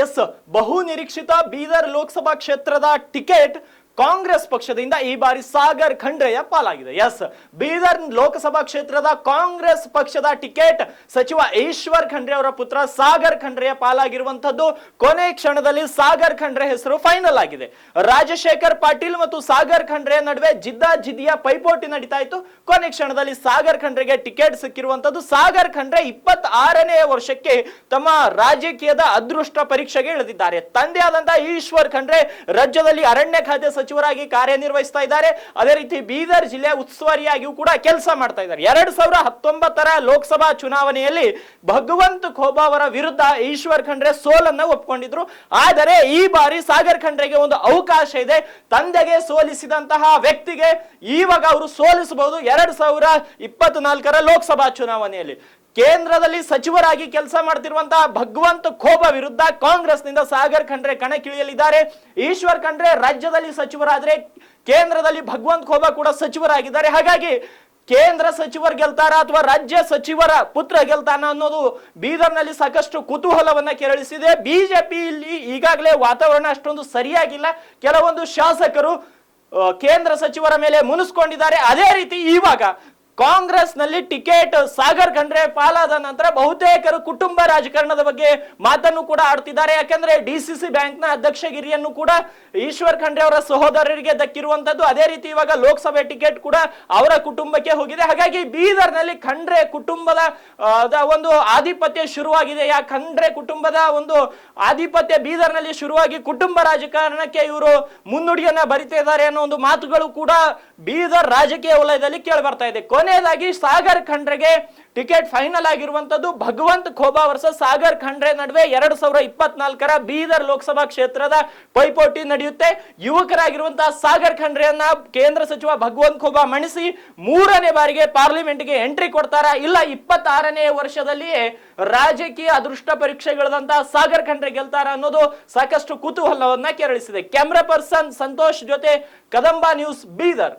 S, ಬಹು ನಿರೀಕ್ಷಿತ ಬೀದರ್ ಲೋಕಸಭಾ ಕ್ಷೇತ್ರದ ಟಿಕೆಟ್ ಕಾಂಗ್ರೆಸ್ ಪಕ್ಷದಿಂದ ಈ ಬಾರಿ ಸಾಗರ್ ಖಂಡ್ರೆಯ ಪಾಲಾಗಿದೆ. ಎಸ್, ಬೀದರ್ ಲೋಕಸಭಾ ಕ್ಷೇತ್ರದ ಕಾಂಗ್ರೆಸ್ ಪಕ್ಷದ ಟಿಕೆಟ್ ಸಚಿವ ಈಶ್ವರ್ ಖಂಡ್ರೆ ಅವರ ಪುತ್ರ ಸಾಗರ್ ಖಂಡ್ರೆಯ ಪಾಲಾಗಿರುವಂತದ್ದು. ಕೊನೆ ಕ್ಷಣದಲ್ಲಿ ಸಾಗರ್ ಖಂಡ್ರೆ ಹೆಸರು ಫೈನಲ್ ಆಗಿದೆ. ರಾಜಶೇಖರ್ ಪಾಟೀಲ್ ಮತ್ತು ಸಾಗರ್ ಖಂಡ್ರೆ ನಡುವೆ ಜಿದ್ದಿಯ ಪೈಪೋಟಿ ನಡೀತಾ ಇತ್ತು. ಕೊನೆ ಕ್ಷಣದಲ್ಲಿ ಸಾಗರ್ ಖಂಡ್ರೆಗೆ ಟಿಕೆಟ್ ಸಿಕ್ಕಿರುವಂತದ್ದು. ಸಾಗರ್ ಖಂಡ್ರೆ 26ನೇ ವರ್ಷಕ್ಕೆ ತಮ್ಮ ರಾಜಕೀಯದ ಅದೃಷ್ಟ ಪರೀಕ್ಷೆಗೆ ಇಳಿದಿದ್ದಾರೆ. ತಂದೆ ಆದಂತಹ ಈಶ್ವರ್ ಖಂಡ್ರೆ ರಾಜ್ಯದಲ್ಲಿ ಅರಣ್ಯ ಖಾತೆ ಸಚಿವರಾಗಿ ಕಾರ್ಯನಿರ್ವಹಿಸ್ತಾ ಇದ್ದಾರೆ. ಅದೇ ರೀತಿ ಬೀದರ್ ಜಿಲ್ಲೆಯ ಉಸ್ತುವಾರಿಯಾಗಿಯೂ ಕೂಡ ಕೆಲಸ ಮಾಡ್ತಾ ಇದ್ದಾರೆ. 2019ರ ಲೋಕಸಭಾ ಚುನಾವಣೆಯಲ್ಲಿ ಭಗವಂತ ಖೋಬಾ ಅವರ ವಿರುದ್ಧ ಈಶ್ವರ್ ಖಂಡ್ರೆ ಸೋಲನ್ನ ಒಪ್ಪಿಕೊಂಡಿದ್ರು. ಆದರೆ ಈ ಬಾರಿ ಸಾಗರ್ ಖಂಡ್ರೆಗೆ ಒಂದು ಅವಕಾಶ ಇದೆ. ತಂದೆಗೆ ಸೋಲಿಸಿದಂತಹ ವ್ಯಕ್ತಿಗೆ ಇವಾಗ ಅವರು ಸೋಲಿಸಬಹುದು 2024ರ ಲೋಕಸಭಾ ಚುನಾವಣೆಯಲ್ಲಿ. ಕೇಂದ್ರದಲ್ಲಿ ಸಚಿವರಾಗಿ ಕೆಲಸ ಮಾಡ್ತಿರುವಂತಹ ಭಗವಂತ ಖೋಬಾ ವಿರುದ್ಧ ಕಾಂಗ್ರೆಸ್ನಿಂದ ಸಾಗರ್ ಖಂಡ್ರೆ ಕಣಕ್ಕಿಳಿಯಲಿದ್ದಾರೆ. ಈಶ್ವರ್ ಖಂಡ್ರೆ ರಾಜ್ಯದಲ್ಲಿ ಸಚಿವರಾದ್ರೆ ಕೇಂದ್ರದಲ್ಲಿ ಭಗವಂತ ಖೋಬಾ ಕೂಡ ಸಚಿವರಾಗಿದ್ದಾರೆ. ಹಾಗಾಗಿ ಕೇಂದ್ರ ಸಚಿವರು ಗೆಲ್ತಾರ ಅಥವಾ ರಾಜ್ಯ ಸಚಿವರ ಪುತ್ರ ಗೆಲ್ತಾನ ಅನ್ನೋದು ಬೀದರ್ನಲ್ಲಿ ಸಾಕಷ್ಟು ಕುತೂಹಲವನ್ನ ಕೆರಳಿಸಿದೆ. ಬಿಜೆಪಿ ಇಲ್ಲಿ ಈಗಾಗಲೇ ವಾತಾವರಣ ಅಷ್ಟೊಂದು ಸರಿಯಾಗಿಲ್ಲ. ಕೆಲವೊಂದು ಶಾಸಕರು ಕೇಂದ್ರ ಸಚಿವರ ಮೇಲೆ ಮುನಿಸ್ಕೊಂಡಿದ್ದಾರೆ. ಅದೇ ರೀತಿ ಇವಾಗ ಕಾಂಗ್ರೆಸ್ ನಲ್ಲಿ ಟಿಕೆಟ್ ಸಾಗರ್ ಖಂಡ್ರೆ ಪಾಲಾದ ನಂತರ ಬಹುತೇಕರು ಕುಟುಂಬ ರಾಜಕಾರಣದ ಬಗ್ಗೆ ಮಾತನ್ನು ಕೂಡ ಆಡ್ತಿದ್ದಾರೆ. ಯಾಕಂದ್ರೆ ಡಿಸಿಸಿ ಬ್ಯಾಂಕ್ ನ ಅಧ್ಯಕ್ಷಗಿರಿಯನ್ನು ಕೂಡ ಈಶ್ವರ್ ಖಂಡ್ರೆ ಅವರ ಸಹೋದರರಿಗೆ ದಕ್ಕಿರುವಂತದ್ದು. ಅದೇ ರೀತಿ ಇವಾಗ ಲೋಕಸಭೆ ಟಿಕೆಟ್ ಕೂಡ ಅವರ ಕುಟುಂಬಕ್ಕೆ ಹೋಗಿದೆ. ಹಾಗಾಗಿ ಬೀದರ್ ನಲ್ಲಿ ಖಂಡ್ರೆ ಕುಟುಂಬದ ಒಂದು ಆಧಿಪತ್ಯ ಶುರುವಾಗಿದೆ. ಖಂಡ್ರೆ ಕುಟುಂಬದ ಒಂದು ಆಧಿಪತ್ಯ ಬೀದರ್ ನಲ್ಲಿ ಶುರುವಾಗಿ ಕುಟುಂಬ ರಾಜಕಾರಣಕ್ಕೆ ಇವರು ಮುನ್ನುಡಿಯನ್ನ ಬರಿತಾ ಇದ್ದಾರೆ ಅನ್ನೋ ಒಂದು ಮಾತುಗಳು ಕೂಡ ಬೀದರ್ ರಾಜಕೀಯ ವಲಯದಲ್ಲಿ ಕೇಳಿ ಬರ್ತಾ ಇದೆ. ಕೊನೆಯದಾಗಿ ಸಾಗರ್ ಖಂಡ್ರೆಗೆ ಟಿಕೆಟ್ ಫೈನಲ್ ಆಗಿರುವಂತದ್ದು. ಭಗವಂತ ಖೋಬಾ ವರ್ಸಸ್ ಸಾಗರ್ ಖಂಡ್ರೆ ನಡುವೆ 2024ರ ಬೀದರ್ ಲೋಕಸಭಾ ಕ್ಷೇತ್ರದ ಪೈಪೋಟಿ ನಡೆಯುತ್ತೆ. ಯುವಕರಾಗಿರುವಂತಹ ಸಾಗರ್ ಖಂಡ್ರೆಯನ್ನ ಕೇಂದ್ರ ಸಚಿವ ಭಗವಂತ ಖೋಬಾ ಮಣಿಸಿ 3ನೇ ಬಾರಿಗೆ ಪಾರ್ಲಿಮೆಂಟ್ಗೆ ಎಂಟ್ರಿ ಕೊಡ್ತಾರ, ಇಲ್ಲ 26ನೇ ವರ್ಷದಲ್ಲಿಯೇ ರಾಜಕೀಯ ಅದೃಷ್ಟ ಪರೀಕ್ಷೆಗಳಂತಹ ಸಾಗರ್ ಖಂಡ್ರೆ ಗೆಲ್ತಾರ ಅನ್ನೋದು ಸಾಕಷ್ಟು ಕುತೂಹಲವನ್ನ ಕೆರಳಿಸಿದೆ. ಕ್ಯಾಮ್ರಾ ಪರ್ಸನ್ ಸಂತೋಷ್ ಜೊತೆ ಕದಂಬ ನ್ಯೂಸ್, ಬೀದರ್.